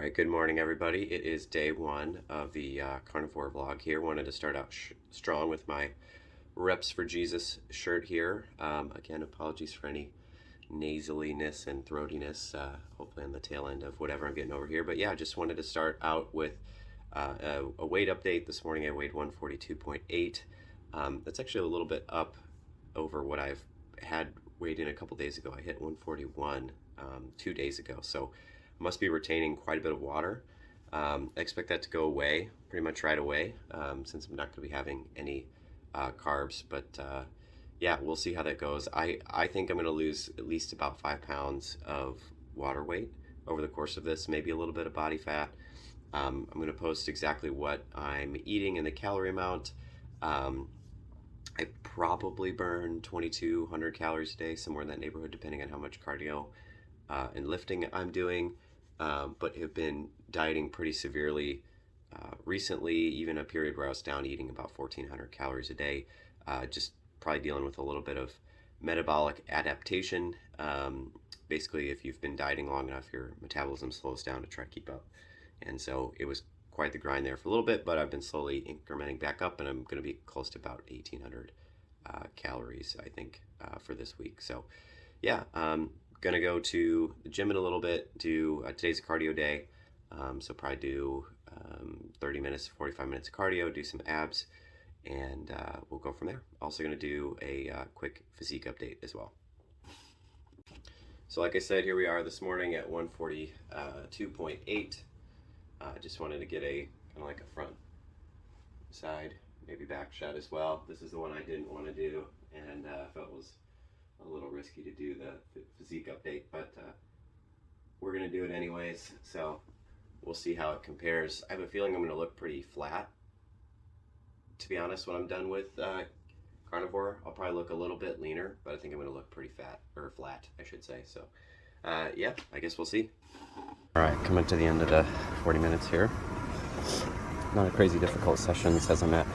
All right, good morning, everybody. It is day one of the Carnivore vlog here. Wanted to start out strong with my Reps for Jesus shirt here. Again, apologies for any nasaliness and throatiness, hopefully on the tail end of whatever I'm getting over here. But yeah, just wanted to start out with a weight update. This morning I weighed 142.8. That's actually a little bit up over what I've had weighed in a couple days ago. I hit 141 2 days ago, so I must be retaining quite a bit of water. I expect that to go away pretty much right away, since I'm not going to be having any carbs. But yeah, we'll see how that goes. I think I'm going to lose at least about 5 pounds of water weight over the course of this, maybe a little bit of body fat. I'm going to post exactly what I'm eating and the calorie amount. I probably burn 2,200 calories a day, somewhere in that neighborhood, depending on how much cardio and lifting I'm doing, but have been dieting pretty severely recently, even a period where I was down eating about 1,400 calories a day, just probably dealing with a little bit of metabolic adaptation. Basically, if you've been dieting long enough, your metabolism slows down to try to keep up. And so it was quite the grind there for a little bit, but I've been slowly incrementing back up, and I'm going to be close to about 1,800 calories, I think, for this week. So yeah, going to go to the gym in a little bit, do today's a cardio day, so probably do 30 minutes, 45 minutes of cardio, do some abs, and we'll go from there. Also going to do a quick physique update as well. So like I said, here we are this morning at 142.8. Just wanted to get a kind of like a front, side, maybe back shot as well. This is the one I didn't want to do, and felt it was a little risky to do the physique update, but we're going to do it anyways, so we'll see how it compares. I have a feeling I'm going to look pretty flat, to be honest, when I'm done with Carnivore. I'll probably look a little bit leaner, but I think I'm going to look pretty flat, I should say. So yeah, I guess we'll see. All right, coming to the end of the 40 minutes here. Not a crazy difficult session. It says I'm at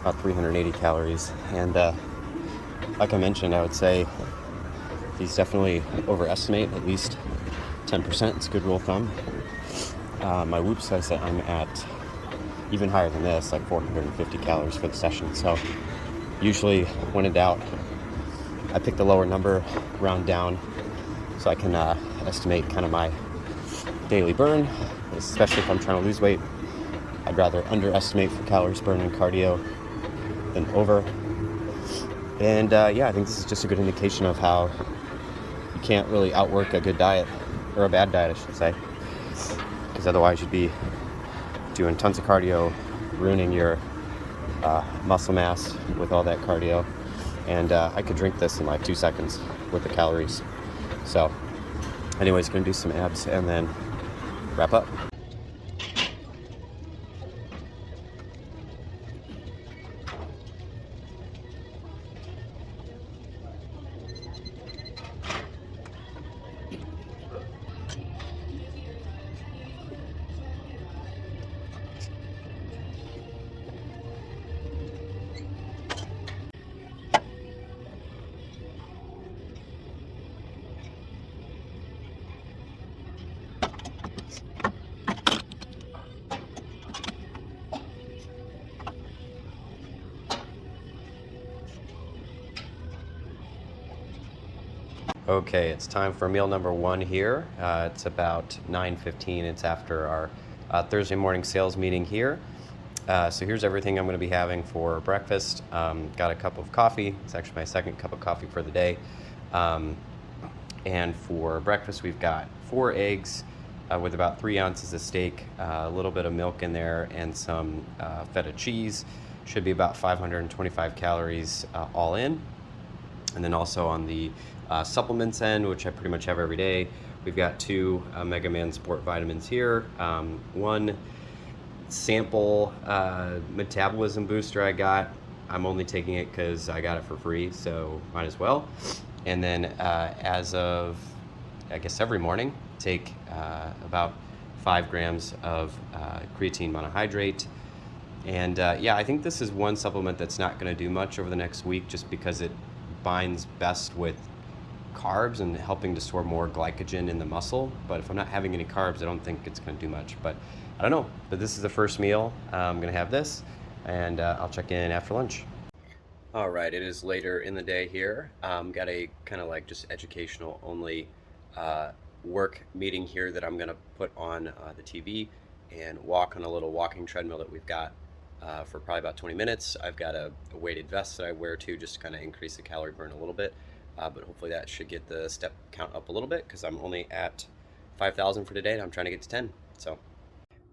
about 380 calories, and like I mentioned, I would say these definitely overestimate at least 10%. It's a good rule of thumb. My Whoop says that I'm at even higher than this, like 450 calories for the session. So usually when in doubt, I pick the lower number, round down, so I can estimate kind of my daily burn, especially if I'm trying to lose weight. I'd rather underestimate for calories burned in cardio than over. And yeah, I think this is just a good indication of how you can't really outwork a good diet, or a bad diet, I should say, because otherwise you'd be doing tons of cardio, ruining your muscle mass with all that cardio. And I could drink this in like 2 seconds with the calories. So anyways, gonna do some abs and then wrap up. Okay, it's time for meal number one here. It's about 9:15. It's after our Thursday morning sales meeting here. So here's everything I'm going to be having for breakfast. Got a cup of coffee. It's actually my second cup of coffee for the day. And for breakfast, we've got 4 eggs with about 3 ounces of steak, a little bit of milk in there, and some feta cheese. Should be about 525 calories all in. And then also on the supplements end, which I pretty much have every day, we've got 2 Mega Man Sport vitamins here. One sample metabolism booster I got. I'm only taking it because I got it for free, so might as well. And then as of, I guess, every morning, take about 5 grams of creatine monohydrate. And yeah, I think this is one supplement that's not going to do much over the next week, just because it binds best with carbs and helping to store more glycogen in the muscle. But if I'm not having any carbs, I don't think it's going to do much. But I don't know. But this is the first meal. I'm going to have this, and I'll check in after lunch. All right, it is later in the day here. Got a kind of like just educational only uh, work meeting here that I'm going to put on the TV and walk on a little walking treadmill that we've got for probably about 20 minutes. I've got a weighted vest that I wear too, just to kind of increase the calorie burn a little bit. But hopefully that should get the step count up a little bit because I'm only at 5,000 for today and I'm trying to get to 10. So.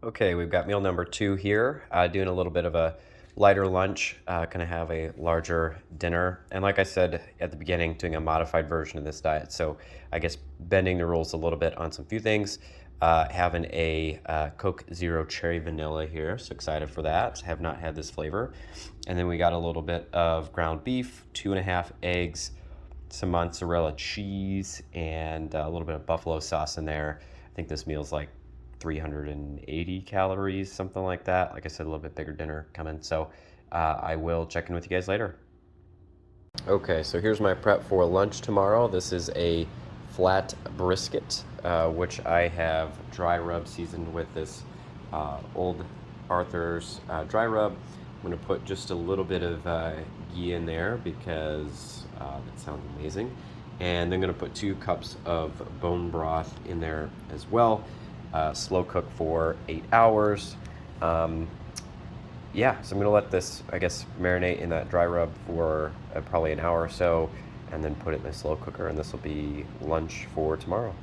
Okay, we've got meal number 2 here, doing a little bit of a lighter lunch, gonna have a larger dinner. And like I said at the beginning, doing a modified version of this diet. So I guess bending the rules a little bit on some few things. Having a Coke Zero Cherry Vanilla here, so excited for that. Have not had this flavor. And then we got a little bit of ground beef, 2.5 eggs, some mozzarella cheese, and a little bit of buffalo sauce in there. I think this meal's like 380 calories, something like that. Like I said, a little bit bigger dinner coming. So I will check in with you guys later. Okay, so here's my prep for lunch tomorrow. This is a flat brisket, which I have dry rub seasoned with this Old Arthur's dry rub. I'm going to put just a little bit of ghee in there because that sounds amazing. And then I'm going to put 2 cups of bone broth in there as well. Slow cook for 8 hours. Yeah, so I'm gonna let this, I guess, marinate in that dry rub for probably an hour or so, and then put it in the slow cooker, and this will be lunch for tomorrow.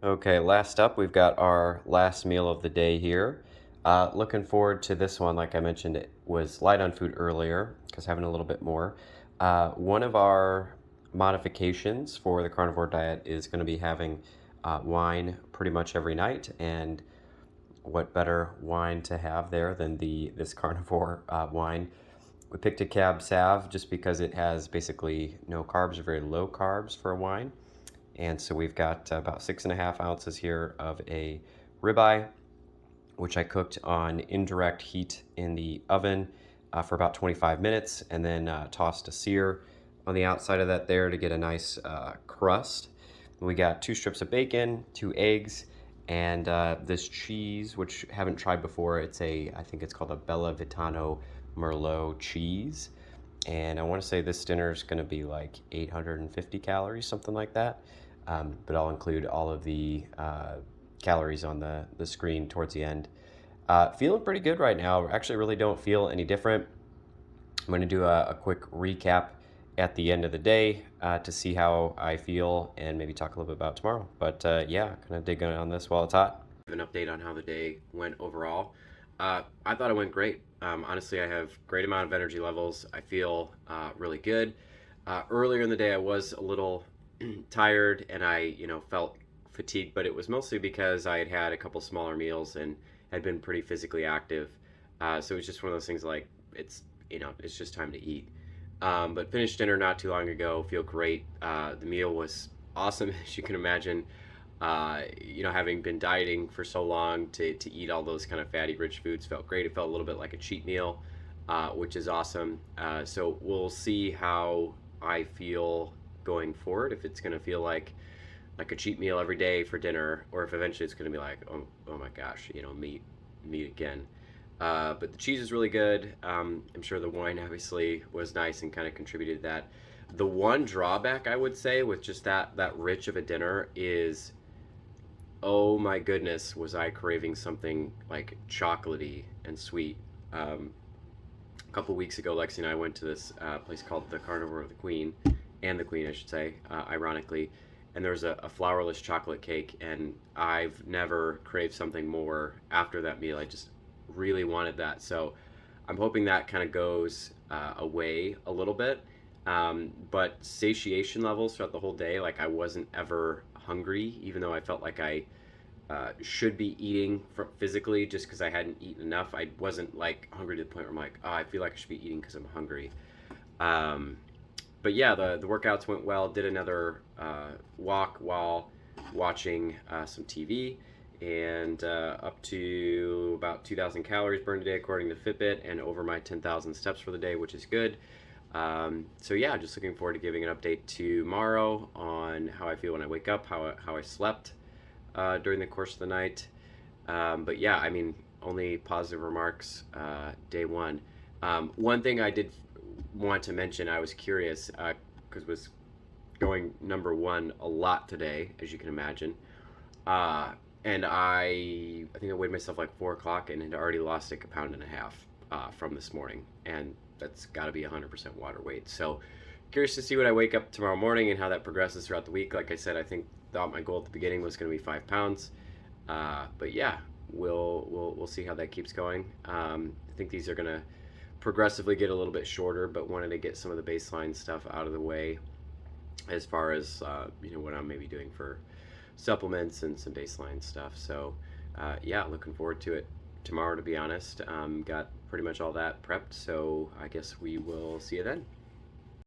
Okay, last up, we've got our last meal of the day here. Looking forward to this one. Like I mentioned, it was light on food earlier, because having a little bit more. One of our modifications for the carnivore diet is going to be having wine pretty much every night, and what better wine to have there than this carnivore wine. We picked a Cab Sav just because it has basically no carbs or very low carbs for a wine. And so we've got about 6.5 ounces here of a ribeye, which I cooked on indirect heat in the oven for about 25 minutes, and then tossed a sear on the outside of that there to get a nice crust. We got 2 strips of bacon, 2 eggs, and this cheese, which I haven't tried before. I think it's called a Bella Vitano Merlot cheese. And I want to say this dinner is going to be like 850 calories, something like that. But I'll include all of the calories on the screen towards the end. Feeling pretty good right now. Actually, really don't feel any different. I'm going to do a quick recap at the end of the day to see how I feel and maybe talk a little bit about tomorrow. But yeah, kind of digging on this while it's hot. An update on how the day went overall. I thought it went great. Honestly, I have great amount of energy levels. I feel really good. Earlier in the day, I was a little tired and I, felt fatigued, but it was mostly because I had had a couple smaller meals and had been pretty physically active. So it was just one of those things like it's just time to eat. But finished dinner not too long ago. Feel great. The meal was awesome, as you can imagine. Having been dieting for so long to eat all those kind of fatty, rich foods felt great. It felt a little bit like a cheat meal, which is awesome. So we'll see how I feel going forward. If it's going to feel like a cheat meal every day for dinner, or if eventually it's going to be like, oh my gosh, meat again. But the cheese is really good. I'm sure the wine obviously was nice and kind of contributed to that. The one drawback I would say with just that rich of a dinner is, oh my goodness, was I craving something like chocolatey and sweet. A couple weeks ago, Lexi and I went to this place called the Carnivore of the Queen, and the Queen, I should say, ironically. And there was a flourless chocolate cake, and I've never craved something more after that meal. I just really wanted that. So I'm hoping that kind of goes away a little bit. But satiation levels throughout the whole day, like I wasn't ever hungry, even though I felt like I should be eating physically just because I hadn't eaten enough. I wasn't like hungry to the point where I'm like, oh, I feel like I should be eating because I'm hungry. But yeah, the workouts went well. Did another walk while watching some TV, and up to about 2,000 calories burned a day according to Fitbit, and over my 10,000 steps for the day, which is good. So yeah, just looking forward to giving an update tomorrow on how I feel when I wake up, how I slept during the course of the night. But yeah, I mean, only positive remarks. Day one. One thing I did want to mention, I was curious because was going number one a lot today, as you can imagine. Uh, and I think I weighed myself like 4 o'clock and had already lost like a pound and a half from this morning, and that's got to be 100% water weight. So curious to see what I wake up tomorrow morning and how that progresses throughout the week. Like I said, I think thought my goal at the beginning was going to be 5 pounds, but yeah, we'll see how that keeps going. I think these are going to progressively get a little bit shorter, but wanted to get some of the baseline stuff out of the way as far as what I'm maybe doing for supplements and some baseline stuff. So yeah, looking forward to it tomorrow. To be honest, got pretty much all that prepped. So I guess we will see you then.